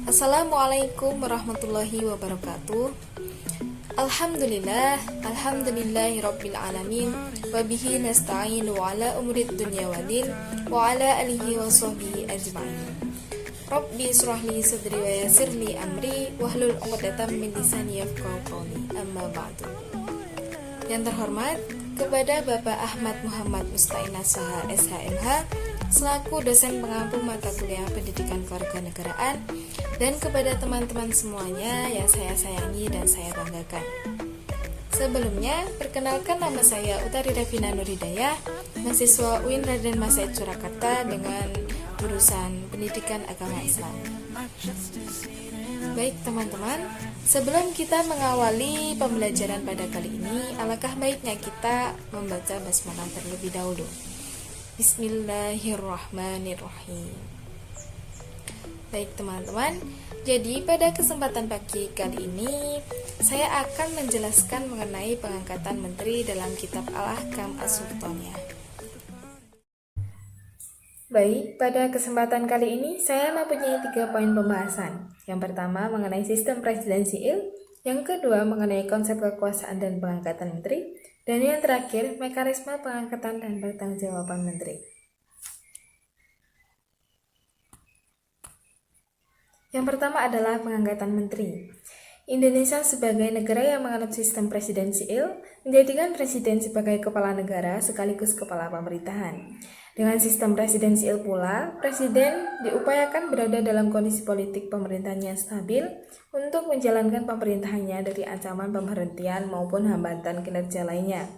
Assalamualaikum warahmatullahi wabarakatuh. Alhamdulillahi rabbil alamin wa bihi nasta'inu ala umurid dunya wadin wa ala alihi wa sahbihi ajma'in. Rabbi israhli sadri wa yassirli amri wahlul 'uqdatam min lisani yafqahu qawli. Amma ba'du. Yang terhormat kepada Bapak Ahmad Muhammad Musta'in Saha SHMH selaku dosen pengampu mata kuliah Pendidikan Kewarganegaraan, dan kepada teman-teman semuanya yang saya sayangi dan saya banggakan. Sebelumnya, perkenalkan nama saya Utari Davina Nurhidayah, mahasiswa UIN Raden Mas Said Surakarta dengan jurusan Pendidikan Agama Islam. Baik teman-teman, sebelum kita mengawali pembelajaran pada kali ini, alangkah baiknya kita membaca basmalah terlebih dahulu. Bismillahirrahmanirrahim. Baik teman-teman, jadi pada kesempatan pagi kali ini saya akan menjelaskan mengenai pengangkatan menteri dalam kitab Al-Ahkam As-Sultaniyah. Baik, pada kesempatan kali ini saya mempunyai 3 poin pembahasan. Yang pertama mengenai sistem presidensial, yang kedua mengenai konsep kekuasaan dan pengangkatan menteri, dan yang terakhir mekanisme pengangkatan dan pertanggungjawaban menteri. Yang pertama adalah pengangkatan menteri. Indonesia sebagai negara yang menganut sistem presidensial menjadikan presiden sebagai kepala negara sekaligus kepala pemerintahan. Dengan sistem presidensial pula, presiden diupayakan berada dalam kondisi politik pemerintahan yang stabil untuk menjalankan pemerintahannya dari ancaman pemberhentian maupun hambatan kinerja lainnya.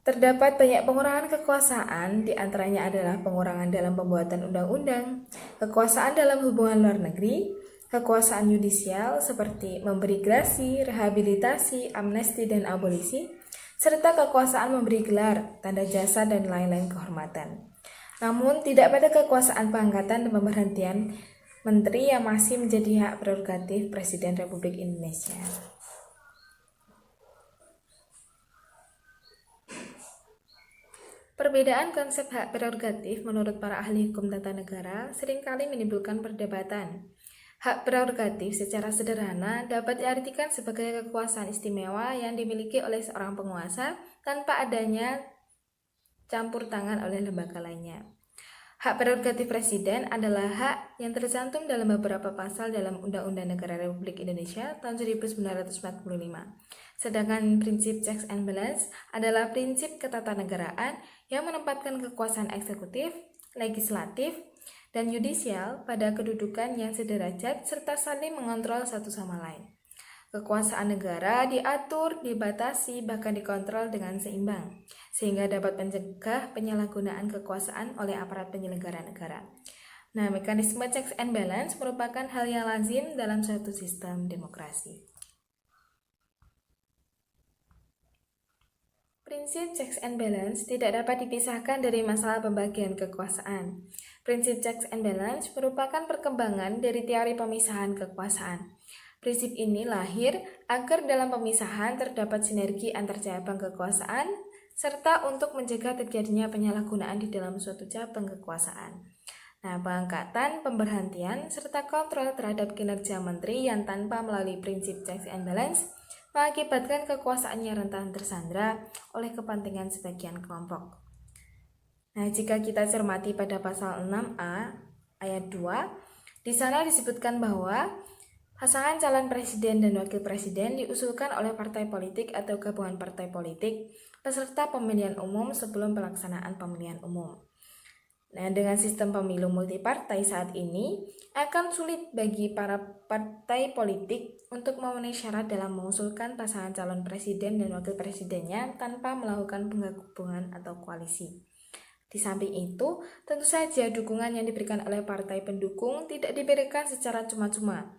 Terdapat banyak pengurangan kekuasaan, diantaranya adalah pengurangan dalam pembuatan undang-undang, kekuasaan dalam hubungan luar negeri, kekuasaan yudisial seperti memberi grasi, rehabilitasi, amnesti, dan abolisi, serta kekuasaan memberi gelar, tanda jasa, dan lain-lain kehormatan. Namun, tidak pada kekuasaan pengangkatan dan pemberhentian menteri yang masih menjadi hak prerogatif Presiden Republik Indonesia. Perbedaan konsep hak prerogatif menurut para ahli hukum tata negara seringkali menimbulkan perdebatan. Hak prerogatif secara sederhana dapat diartikan sebagai kekuasaan istimewa yang dimiliki oleh seorang penguasa tanpa adanya campur tangan oleh lembaga lainnya. Hak prerogatif presiden adalah hak yang tercantum dalam beberapa pasal dalam Undang-Undang Negara Republik Indonesia tahun 1945. Sedangkan prinsip checks and balance adalah prinsip ketatanegaraan yang menempatkan kekuasaan eksekutif, legislatif, dan yudisial pada kedudukan yang sederajat serta saling mengontrol satu sama lain. Kekuasaan negara diatur, dibatasi, bahkan dikontrol dengan seimbang, sehingga dapat mencegah penyalahgunaan kekuasaan oleh aparat penyelenggara negara. Nah, mekanisme checks and balance merupakan hal yang lazim dalam suatu sistem demokrasi. Prinsip checks and balance tidak dapat dipisahkan dari masalah pembagian kekuasaan. Prinsip checks and balance merupakan perkembangan dari teori pemisahan kekuasaan. Prinsip ini lahir agar dalam pemisahan terdapat sinergi antar cabang kekuasaan, serta untuk mencegah terjadinya penyalahgunaan di dalam suatu cabang kekuasaan. Nah, pengangkatan, pemberhentian, serta kontrol terhadap kinerja menteri yang tanpa melalui prinsip checks and balance mengakibatkan kekuasaannya rentan tersandra oleh kepentingan sebagian kelompok. Nah, jika kita cermati pada pasal 6A ayat 2, di sana disebutkan bahwa pasangan calon presiden dan wakil presiden diusulkan oleh partai politik atau gabungan partai politik peserta pemilihan umum sebelum pelaksanaan pemilihan umum. Nah, dengan sistem pemilu multipartai saat ini akan sulit bagi para partai politik untuk memenuhi syarat dalam mengusulkan pasangan calon presiden dan wakil presidennya tanpa melakukan penggabungan atau koalisi. Di samping itu, tentu saja dukungan yang diberikan oleh partai pendukung tidak diberikan secara cuma-cuma.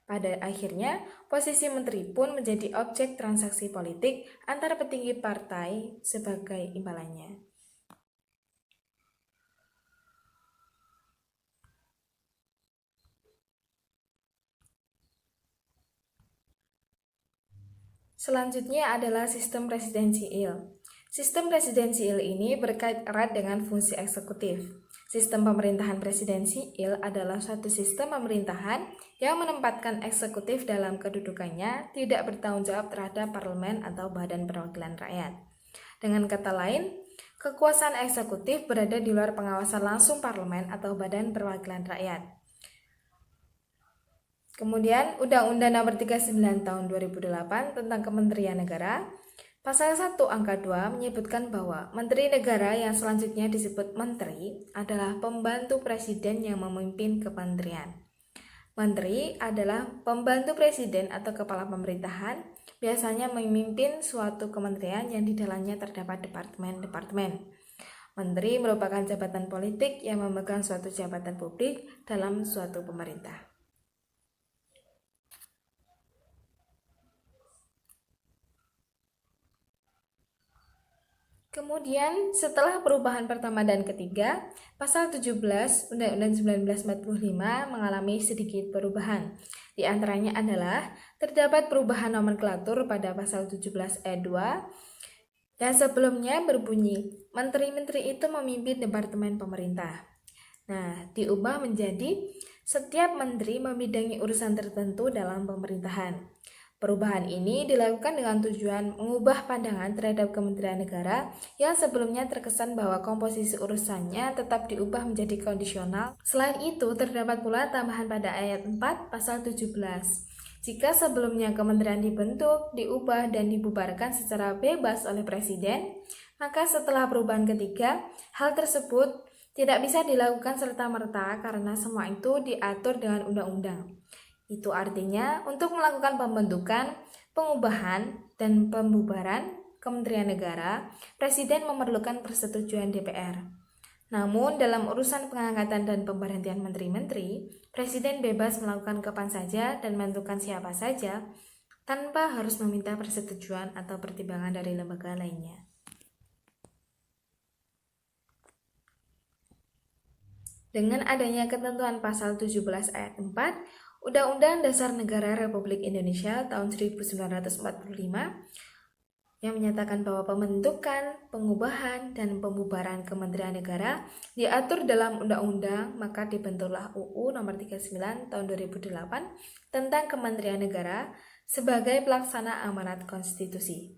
Pada akhirnya, posisi menteri pun menjadi objek transaksi politik antara petinggi partai sebagai imbalannya. Selanjutnya adalah sistem presidensial. Sistem presidensial ini berkait erat dengan fungsi eksekutif. Sistem pemerintahan presidensial adalah suatu sistem pemerintahan yang menempatkan eksekutif dalam kedudukannya tidak bertanggung jawab terhadap parlemen atau badan perwakilan rakyat. Dengan kata lain, kekuasaan eksekutif berada di luar pengawasan langsung parlemen atau badan perwakilan rakyat. Kemudian Undang-Undang Nomor 39 Tahun 2008 tentang Kementerian Negara, Pasal 1 Angka 2 menyebutkan bahwa Menteri Negara yang selanjutnya disebut Menteri adalah pembantu Presiden yang memimpin kementerian. Menteri adalah pembantu Presiden atau kepala pemerintahan, biasanya memimpin suatu kementerian yang di dalamnya terdapat departemen-departemen. Menteri merupakan jabatan politik yang memegang suatu jabatan publik dalam suatu pemerintah. Kemudian setelah perubahan pertama dan ketiga, pasal 17 Undang-Undang 1945 mengalami sedikit perubahan. Di antaranya adalah terdapat perubahan nomenklatur pada pasal 17 ayat 2 yang sebelumnya berbunyi menteri-menteri itu memimpin departemen pemerintah. Nah, diubah menjadi setiap menteri membidangi urusan tertentu dalam pemerintahan. Perubahan ini dilakukan dengan tujuan mengubah pandangan terhadap Kementerian Negara yang sebelumnya terkesan bahwa komposisi urusannya tetap diubah menjadi kondisional. Selain itu, terdapat pula tambahan pada ayat 4 pasal 17. Jika sebelumnya kementerian dibentuk, diubah, dan dibubarkan secara bebas oleh Presiden, maka setelah perubahan ketiga, hal tersebut tidak bisa dilakukan serta-merta karena semua itu diatur dengan undang-undang. Itu artinya untuk melakukan pembentukan, pengubahan, dan pembubaran Kementerian Negara, Presiden memerlukan persetujuan DPR. Namun dalam urusan pengangkatan dan pemberhentian menteri-menteri, Presiden bebas melakukan kapan saja dan menentukan siapa saja tanpa harus meminta persetujuan atau pertimbangan dari lembaga lainnya. Dengan adanya ketentuan pasal 17 ayat 4, Undang-Undang Dasar Negara Republik Indonesia tahun 1945 yang menyatakan bahwa pembentukan, pengubahan, dan pembubaran Kementerian Negara diatur dalam undang-undang, maka dibentuklah UU Nomor 39 Tahun 2008 tentang Kementerian Negara sebagai pelaksana amanat konstitusi.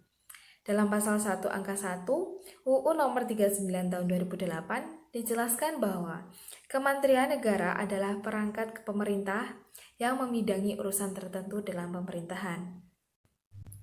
Dalam pasal 1 angka 1 UU Nomor 39 Tahun 2008 dijelaskan bahwa Kementerian Negara adalah perangkat pemerintah yang membidangi urusan tertentu dalam pemerintahan.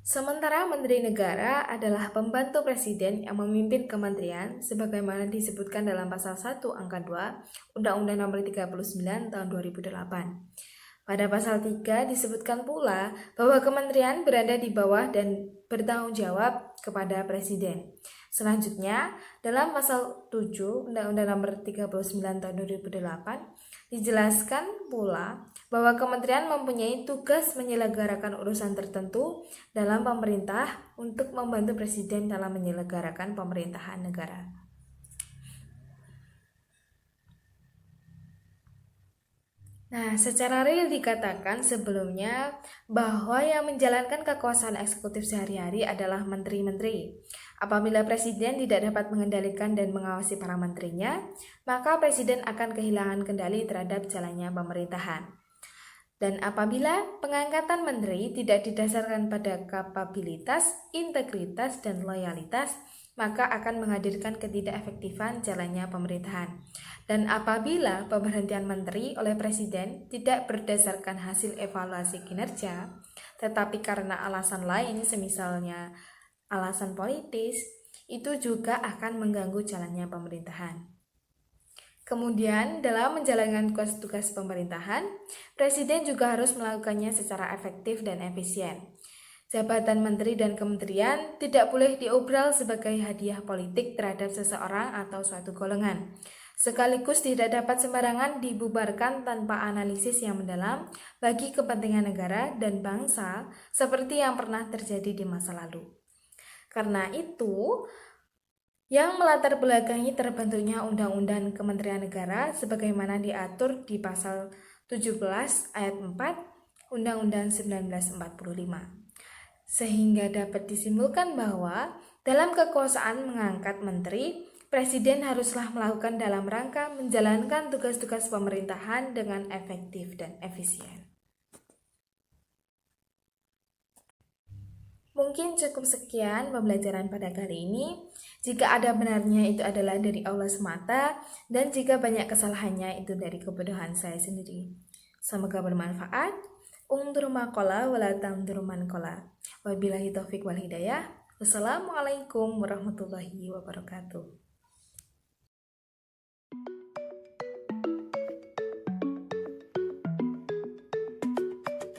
Sementara Menteri Negara adalah pembantu Presiden yang memimpin kementerian sebagaimana disebutkan dalam pasal 1 angka 2 Undang-Undang Nomor 39 Tahun 2008. Pada pasal 3 disebutkan pula bahwa kementerian berada di bawah dan bertanggung jawab kepada Presiden. Selanjutnya, dalam pasal 7 Undang-Undang Nomor 39 Tahun 2008 dijelaskan pula bahwa kementerian mempunyai tugas menyelenggarakan urusan tertentu dalam pemerintah untuk membantu Presiden dalam menyelenggarakan pemerintahan negara. Nah, secara real dikatakan sebelumnya bahwa yang menjalankan kekuasaan eksekutif sehari-hari adalah menteri-menteri. Apabila Presiden tidak dapat mengendalikan dan mengawasi para menterinya, maka Presiden akan kehilangan kendali terhadap jalannya pemerintahan. Dan apabila pengangkatan menteri tidak didasarkan pada kapabilitas, integritas, dan loyalitas, maka akan menghadirkan ketidakefektifan jalannya pemerintahan. Dan apabila pemberhentian menteri oleh Presiden tidak berdasarkan hasil evaluasi kinerja, tetapi karena alasan lain, semisalnya alasan politis, itu juga akan mengganggu jalannya pemerintahan. Kemudian, dalam menjalankan tugas pemerintahan, Presiden juga harus melakukannya secara efektif dan efisien. Jabatan menteri dan kementerian tidak boleh diobral sebagai hadiah politik terhadap seseorang atau suatu golongan. Sekaligus tidak dapat sembarangan dibubarkan tanpa analisis yang mendalam bagi kepentingan negara dan bangsa seperti yang pernah terjadi di masa lalu. Karena itu, yang melatar belakangi terbentuknya Undang-Undang Kementerian Negara sebagaimana diatur di pasal 17 ayat 4 Undang-Undang 1945. Sehingga dapat disimpulkan bahwa Dalam kekuasaan mengangkat menteri, Presiden haruslah melakukan dalam rangka menjalankan tugas-tugas pemerintahan dengan efektif dan efisien. Mungkin cukup sekian pembelajaran pada kali ini. Jika ada benarnya itu adalah dari Allah semata, dan jika banyak kesalahannya itu dari kebodohan saya sendiri. Semoga bermanfaat. Undur maqala wala tamdur man qala. Wabillahi taufik wal hidayah. Wassalamualaikum warahmatullahi wabarakatuh.